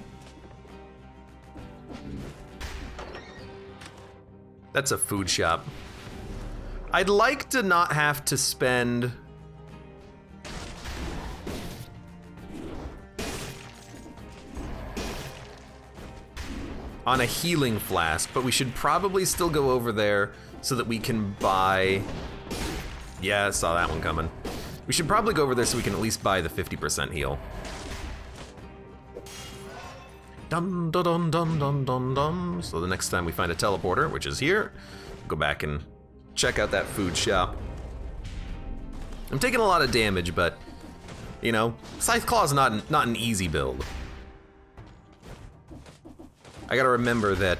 That's a food shop. I'd like to not have to spend on a healing flask, but we should probably still go over there so that we can buy... Yeah, I saw that one coming. We should probably go over there so we can at least buy the 50% heal. Dun dun dun dun dun dun dun. So the next time we find a teleporter, which is here, go back and check out that food shop. I'm taking a lot of damage, but you know, Scythe Claw's not an easy build. I gotta remember that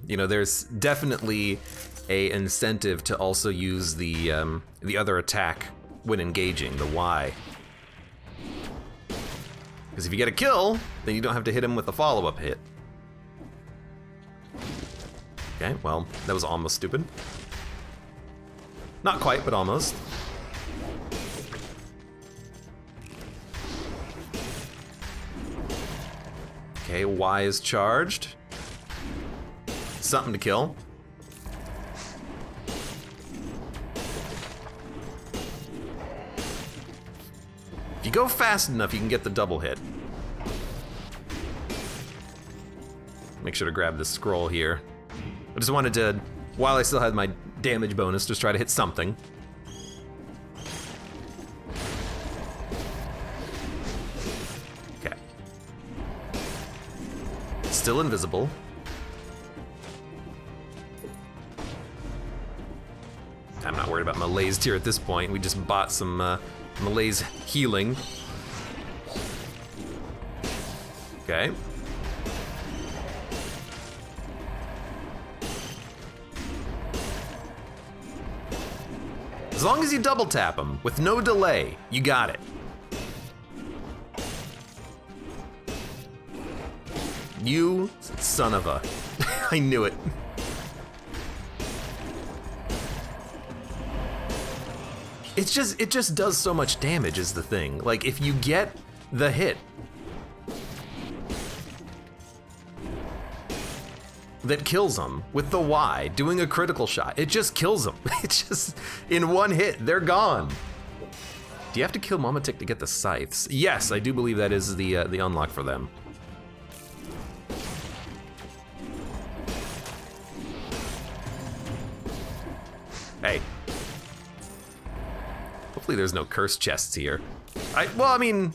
you know, there's definitely a incentive to also use the other attack when engaging, the Y. Because if you get a kill, then you don't have to hit him with a follow-up hit. Okay, well, that was almost stupid. Not quite, but almost. Okay, Y is charged. Something to kill. If you go fast enough, you can get the double hit. Make sure to grab this scroll here. I just wanted to, while I still had my damage bonus, just try to hit something. Okay. Still invisible. I'm not worried about malaise here at this point. We just bought some malaise healing. Okay. As long as you double tap him with no delay, you got it. You son of a... I knew it. It just does so much damage is the thing. Like, if you get the hit that kills them with the Y, doing a critical shot, it just kills them. It just, in one hit, they're gone. Do you have to kill Mama Tick to get the scythes? Yes, I do believe that is the unlock for them. Hey. Hopefully there's no cursed chests here. Well, I mean,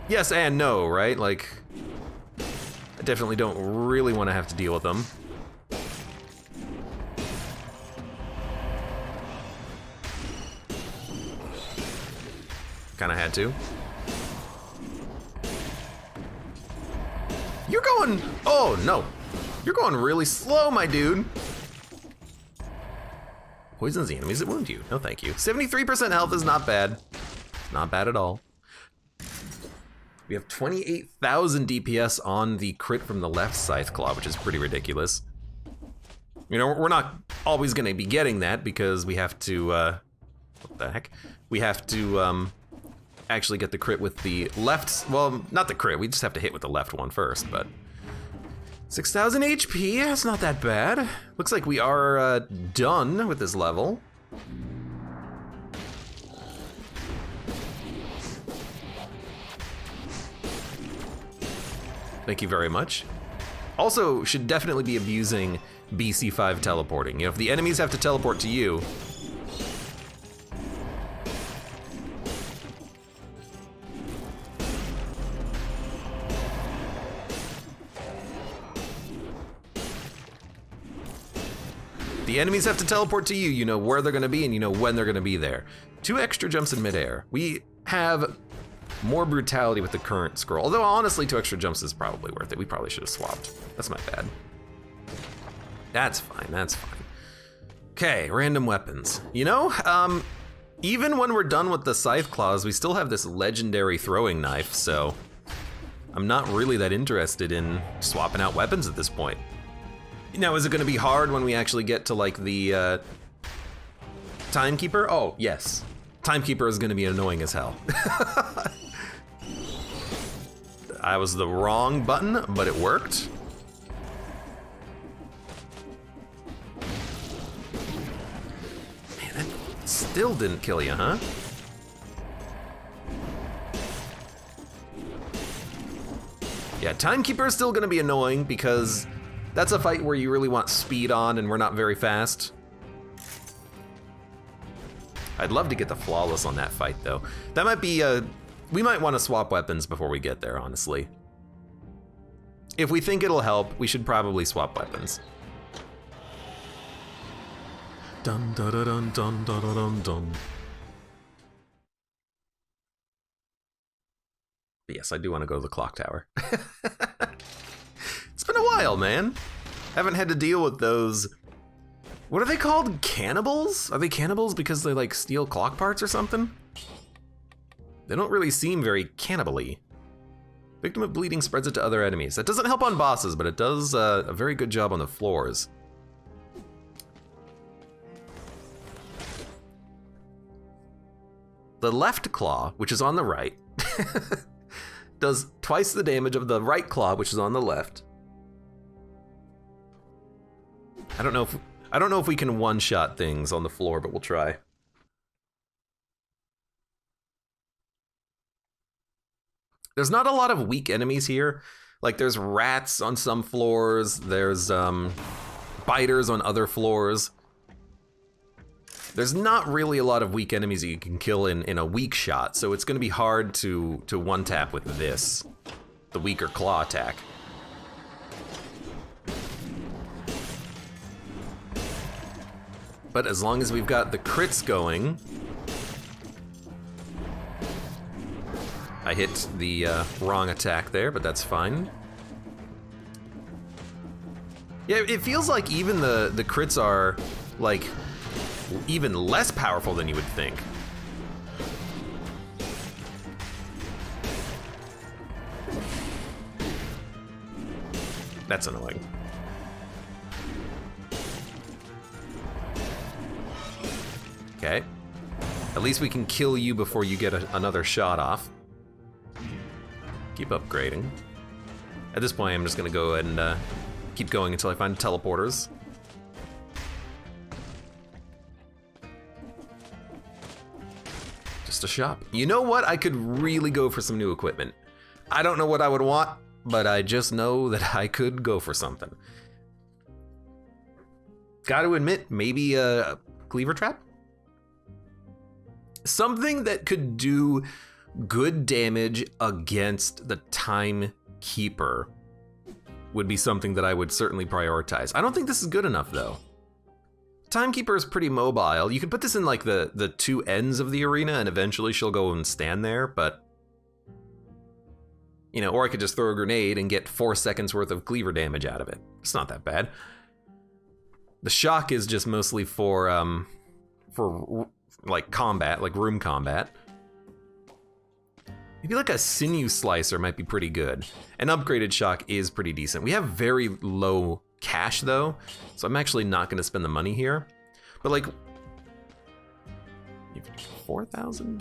yes and no, right? Like, I definitely don't really want to have to deal with them. Kinda had to. You're going, oh no. You're going really slow, my dude. Poisons the enemies that wound you. No, thank you. 73% health is not bad. Not bad at all. We have 28,000 DPS on the crit from the left Scythe Claw, which is pretty ridiculous. You know, we're not always going to be getting that because we have to, what the heck? We have to actually get the crit with the left, well, not the crit, we just have to hit with the left one first, but 6,000 HP, that's not that bad. Looks like we are done with this level. Thank you very much. Also, should definitely be abusing BC5 teleporting. You know, if the enemies have to teleport to you, you know where they're gonna be and you know when they're gonna be there. 2 extra jumps in midair. We have more brutality with the current scroll, although honestly 2 extra jumps is probably worth it. We probably should have swapped. That's my bad. That's fine, that's fine. Okay, random weapons. You know, even when we're done with the scythe claws, we still have this legendary throwing knife, so I'm not really that interested in swapping out weapons at this point. Now, is it gonna be hard when we actually get to like the Timekeeper? Oh, yes. Timekeeper is gonna be annoying as hell. I was the wrong button, but it worked. Man, that still didn't kill you, huh? Yeah, Timekeeper is still gonna be annoying because that's a fight where you really want speed on and we're not very fast. I'd love to get the flawless on that fight though. That might be we might want to swap weapons before we get there, honestly. If we think it'll help, we should probably swap weapons. Dun dun dun dun dun dun dun. But yes, I do want to go to the clock tower. It's been a while, man. Haven't had to deal with those. What are they called? Cannibals? Are they cannibals because they like steal clock parts or something? They don't really seem very cannibal-y. Victim of bleeding spreads it to other enemies. That doesn't help on bosses, but it does a very good job on the floors. The left claw, which is on the right, does twice the damage of the right claw, which is on the left. I don't know if we can one-shot things on the floor, but we'll try. There's not a lot of weak enemies here. Like there's rats on some floors, there's biters on other floors. There's not really a lot of weak enemies that you can kill in a weak shot, so it's gonna be hard to one-tap with this, the weaker claw attack. But as long as we've got the crits going, I hit the wrong attack there, but that's fine. Yeah, it feels like even the crits are like even less powerful than you would think. That's annoying. Okay. At least we can kill you before you get another shot off. Keep upgrading. At this point, I'm just gonna go ahead and keep going until I find teleporters. Just a shop. You know what? I could really go for some new equipment. I don't know what I would want, but I just know that I could go for something. Gotta admit, maybe a cleaver trap? Something that could do good damage against the Timekeeper would be something that I would certainly prioritize. I don't think this is good enough though. Timekeeper is pretty mobile. You could put this in like the two ends of the arena and eventually she'll go and stand there, but you know, or I could just throw a grenade and get 4 seconds worth of cleaver damage out of it. It's not that bad. The shock is just mostly for like combat, like room combat. Maybe like a sinew slicer might be pretty good. An upgraded shock is pretty decent. We have very low cash though, so I'm actually not going to spend the money here. But like 4,000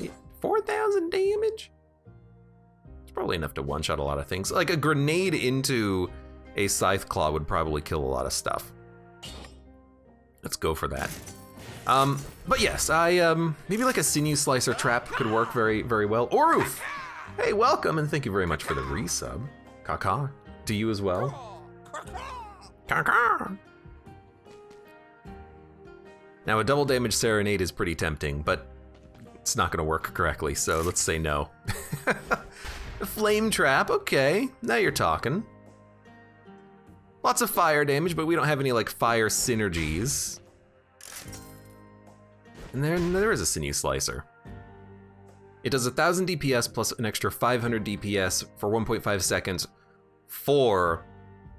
damage? It's probably enough to one-shot a lot of things. Like a grenade into a scythe claw would probably kill a lot of stuff. Let's go for that. But yes, maybe like a sinew slicer trap could work very, very well. Oroof! Hey, welcome, and thank you very much for the resub. Kaka, to you as well. Kaka! Now, a double damage serenade is pretty tempting, but it's not gonna work correctly, so let's say no. A flame trap, okay, now you're talking. Lots of fire damage, but we don't have any like fire synergies. And then there is a sinew slicer. It does 1,000 DPS plus an extra 500 DPS for 1.5 seconds for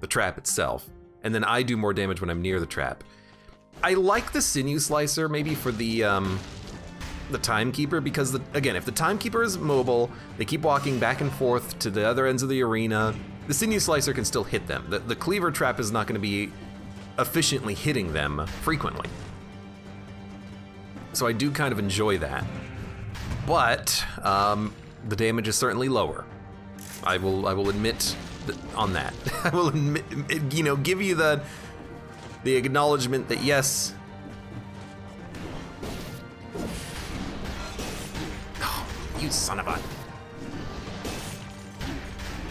the trap itself. And then I do more damage when I'm near the trap. I like the sinew slicer maybe for the timekeeper, because again, if the timekeeper is mobile, they keep walking back and forth to the other ends of the arena, the sinew slicer can still hit them. The cleaver trap is not going to be efficiently hitting them frequently. So I do kind of enjoy that. But the damage is certainly lower. I will admit on that. I will admit, give you the acknowledgement that yes. Oh, you son of a.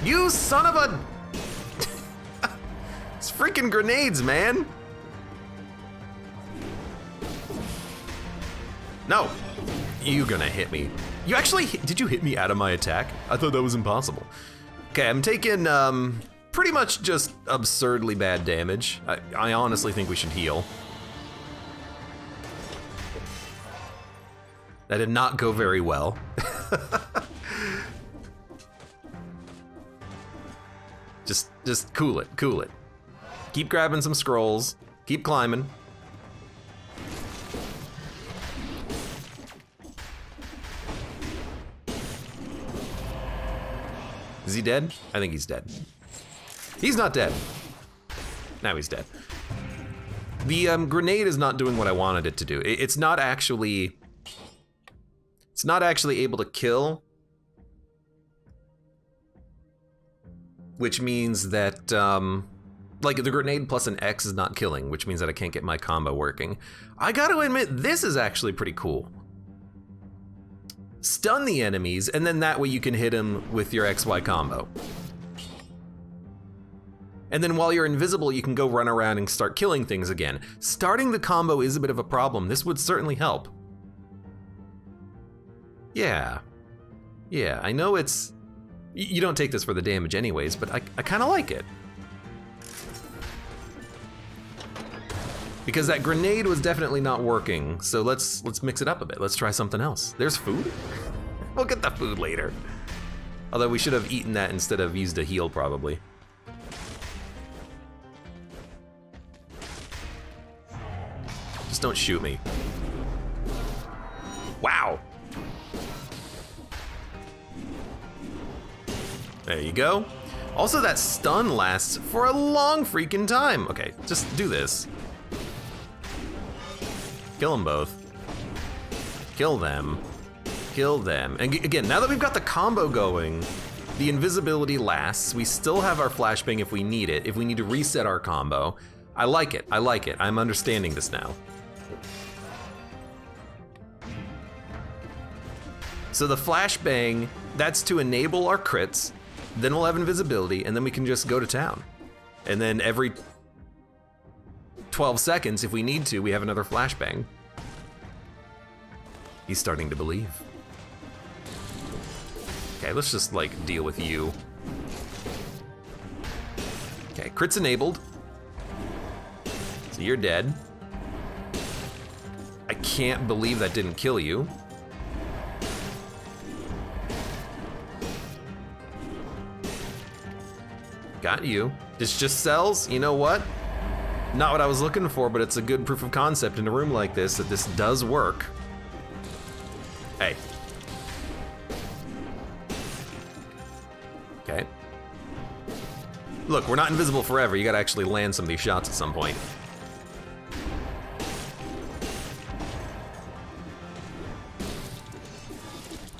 You son of a. It's freaking grenades, man. No. You're gonna hit me. You actually, did you hit me out of my attack? I thought that was impossible. Okay, I'm taking pretty much just absurdly bad damage. I honestly think we should heal. That did not go very well. Just cool it. Keep grabbing some scrolls, keep climbing. Is he dead? I think he's dead. He's not dead. Now he's dead. The grenade is not doing what I wanted it to do. It's not actually able to kill, which means that like the grenade plus an X is not killing, which means that I can't get my combo working. I gotta admit, this is actually pretty cool. Stun the enemies, and then that way you can hit them with your XY combo. And then while you're invisible, you can go run around and start killing things again. Starting the combo is a bit of a problem. This would certainly help. Yeah, I know it's... You don't take this for the damage anyways, but I kind of like it. Because that grenade was definitely not working, so let's mix it up a bit. Let's try something else. There's food? We'll get the food later. Although we should have eaten that instead of used a heal, probably. Just don't shoot me. Wow! There you go. Also, that stun lasts for a long freaking time. Okay, just do this. Kill them both. Kill them. Kill them. And again, now that we've got the combo going, the invisibility lasts. We still have our flashbang if we need it, if we need to reset our combo. I like it. I'm understanding this now. So the flashbang, that's to enable our crits, then we'll have invisibility, and then we can just go to town. And then every 12 seconds, if we need to, we have another flashbang. He's starting to believe. Okay, let's just like deal with you. Okay, crits enabled. So you're dead. I can't believe that didn't kill you. Got you. It's just cells? You know what? Not what I was looking for, but it's a good proof of concept in a room like this that this does work. Hey. Okay. Look, we're not invisible forever. You gotta actually land some of these shots at some point.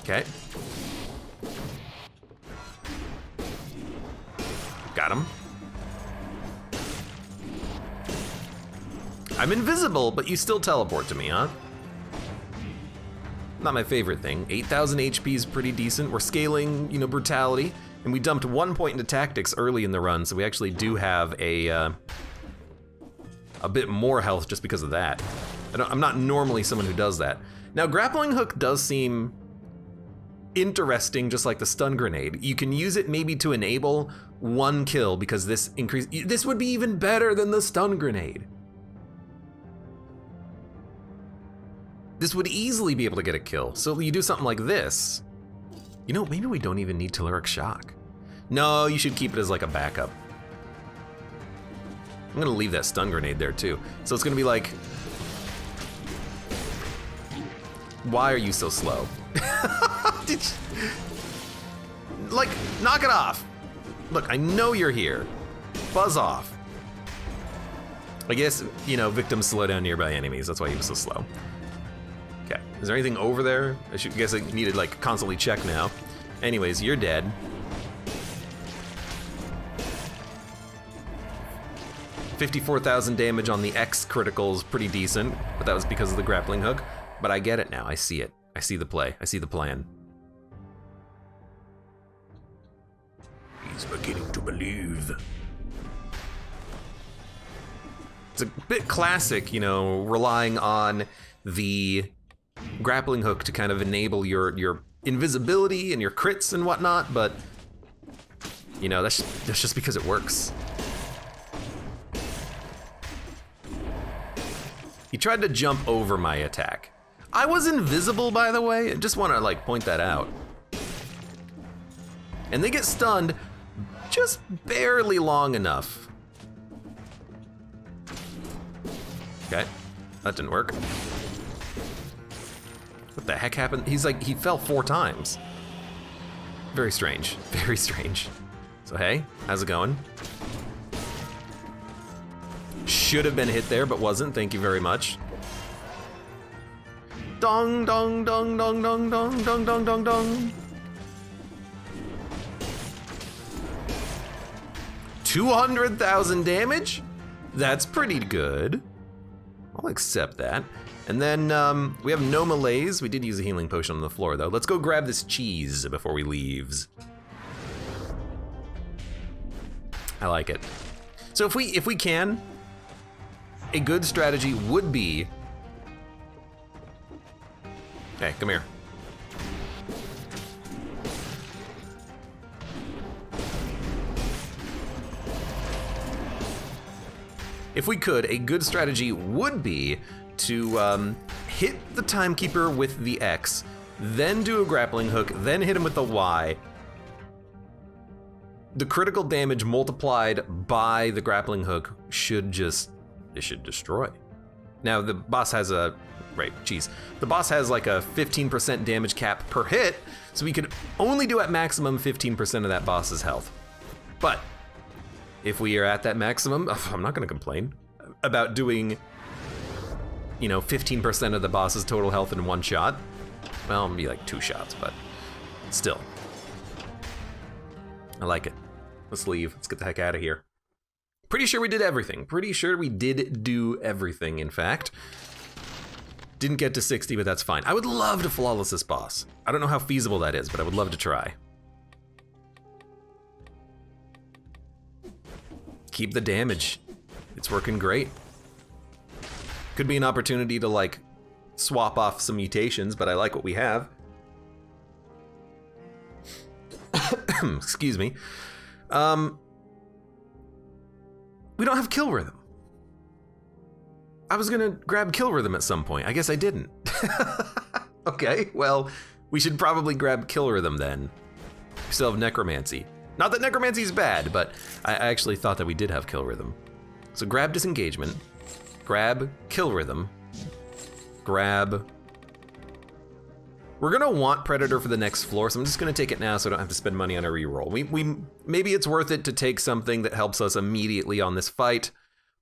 Okay. Got him. I'm invisible, but you still teleport to me, huh? Not my favorite thing. 8,000 HP is pretty decent. We're scaling, you know, brutality, and we dumped 1 point into tactics early in the run, so we actually do have a bit more health just because of that. I'm not normally someone who does that. Now, grappling hook does seem interesting, just like the stun grenade. You can use it maybe to enable 1 kill because this would be even better than the stun grenade. This would easily be able to get a kill. So you do something like this. You know, maybe we don't even need Telluric Shock. No, you should keep it as like a backup. I'm gonna leave that stun grenade there too. So it's gonna be like, why are you so slow? Like, knock it off. Look, I know you're here. Buzz off. I guess, you know, victims slow down nearby enemies. That's why he was so slow. Okay, is there anything over there? I guess I need to like constantly check now. Anyways, you're dead. $54,000 damage on the X critical is pretty decent, but that was because of the grappling hook. But I get it now, I see it. I see the play, I see the plan. He's beginning to believe. It's a bit classic, you know, relying on the grappling hook to kind of enable your invisibility and your crits and whatnot, but you know, that's just because it works. He tried to jump over my attack. I was invisible, by the way. I just want to like point that out. And they get stunned just barely long enough. Okay, that didn't work. What the heck happened? He's like, he fell 4 times. Very strange, very strange. So hey, how's it going? Should have been hit there, but wasn't, thank you very much. Dong, dong, dong, dong, dong, dong, dong, dong, dong, dong. 200,000 damage? That's pretty good. I'll accept that. And then we have no malaise. We did use a healing potion on the floor though. Let's go grab this cheese before we leaves. I like it. So if we can, a good strategy would be, hey, come here. If we could, a good strategy would be to hit the timekeeper with the X, then do a grappling hook, then hit him with the Y. The critical damage multiplied by the grappling hook should destroy. Now the boss has a, the boss has like a 15% damage cap per hit, so we could only do at maximum 15% of that boss's health. But if we are at that maximum, I'm not gonna complain about doing, you know, 15% of the boss's total health in one shot. Well, it'll be like 2 shots, but still. I like it. Let's leave, let's get the heck out of here. Pretty sure we did everything. Pretty sure we did do everything, in fact. Didn't get to 60, but that's fine. I would love to flawless this boss. I don't know how feasible that is, but I would love to try. Keep the damage. It's working great. Could be an opportunity to like swap off some mutations, but I like what we have. Excuse me. We don't have kill rhythm. I was gonna grab kill rhythm at some point. I guess I didn't. Okay, well, we should probably grab kill rhythm then. We still have necromancy. Not that necromancy is bad, but I actually thought that we did have kill rhythm. So grab disengagement, grab kill rhythm, grab We're gonna want Predator for the next floor, so I'm just gonna take it now so I don't have to spend money on a reroll. We maybe it's worth it to take something that helps us immediately on this fight,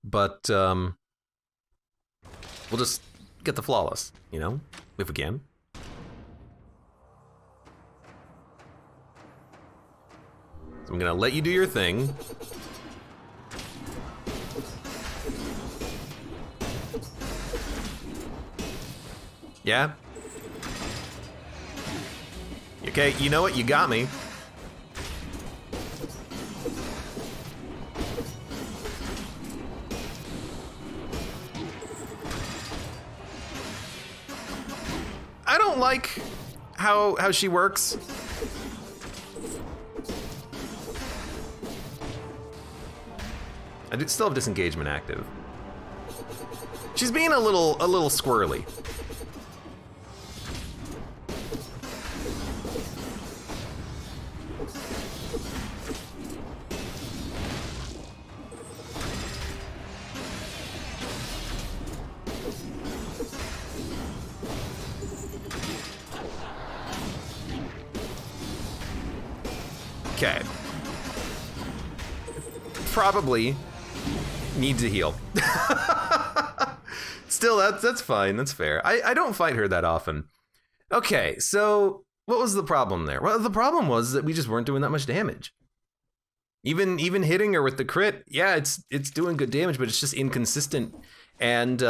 but we'll just get the flawless, you know, if we can. So I'm gonna let you do your thing. Yeah? Okay, you know what? You got me. I don't like how she works. I do still have disengagement active. She's being a little squirrely. Okay. Probably need to heal. Still, that's fine. That's fair. I don't fight her that often. Okay, so what was the problem there? Well, the problem was that we just weren't doing that much damage. Even hitting her with the crit, yeah, it's doing good damage, but it's just inconsistent. And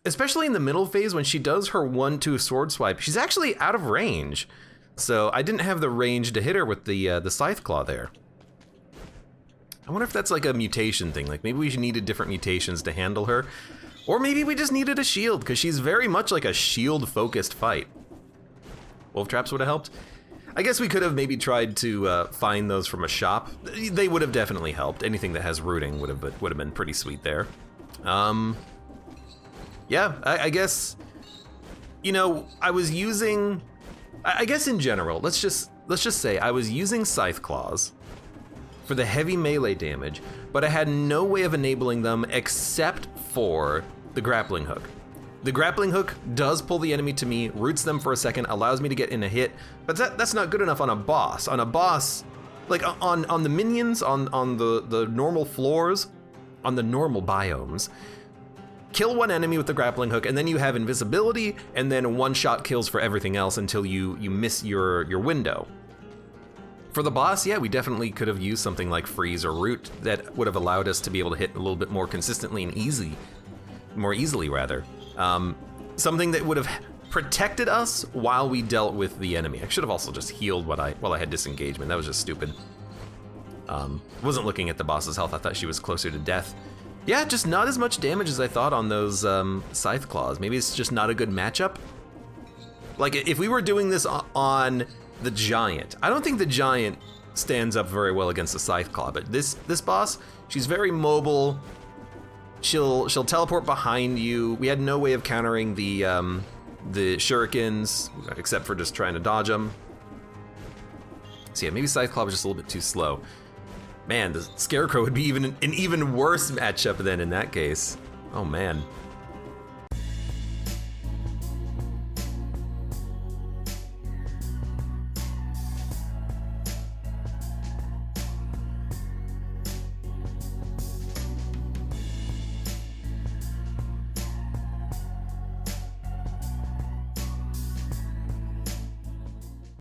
especially in the middle phase when she does her 1-2 sword swipe, she's actually out of range. So I didn't have the range to hit her with the scythe claw there. I wonder if that's like a mutation thing. Like maybe we needed different mutations to handle her. Or maybe we just needed a shield, because she's very much like a shield-focused fight. Wolf traps would have helped. I guess we could have maybe tried to find those from a shop. They would have definitely helped. Anything that has rooting would have been pretty sweet there. Yeah, I guess, you know, I was using, I guess in general, let's just say I was using scythe claws for the heavy melee damage, but I had no way of enabling them except for the grappling hook. The grappling hook does pull the enemy to me, roots them for a second, allows me to get in a hit, but that's not good enough on a boss. On a boss, like on the minions, on the normal floors, on the normal biomes, kill one enemy with the grappling hook, and then you have invisibility, and then one-shot kills for everything else until you miss your window. For the boss, yeah, we definitely could have used something like freeze or root that would have allowed us to be able to hit a little bit more consistently and more easily rather. Something that would have protected us while we dealt with the enemy. I should have also just healed while I had disengagement. That was just stupid. Wasn't looking at the boss's health. I thought she was closer to death. Yeah, just not as much damage as I thought on those scythe claws. Maybe it's just not a good matchup. Like if we were doing this on the giant, I don't think the giant stands up very well against the scythe claw, but this boss, she's very mobile. She'll teleport behind you. We had no way of countering the shurikens except for just trying to dodge them. So yeah, maybe scythe claw was just a little bit too slow. Man, the scarecrow would be an even worse matchup then in that case. Oh man.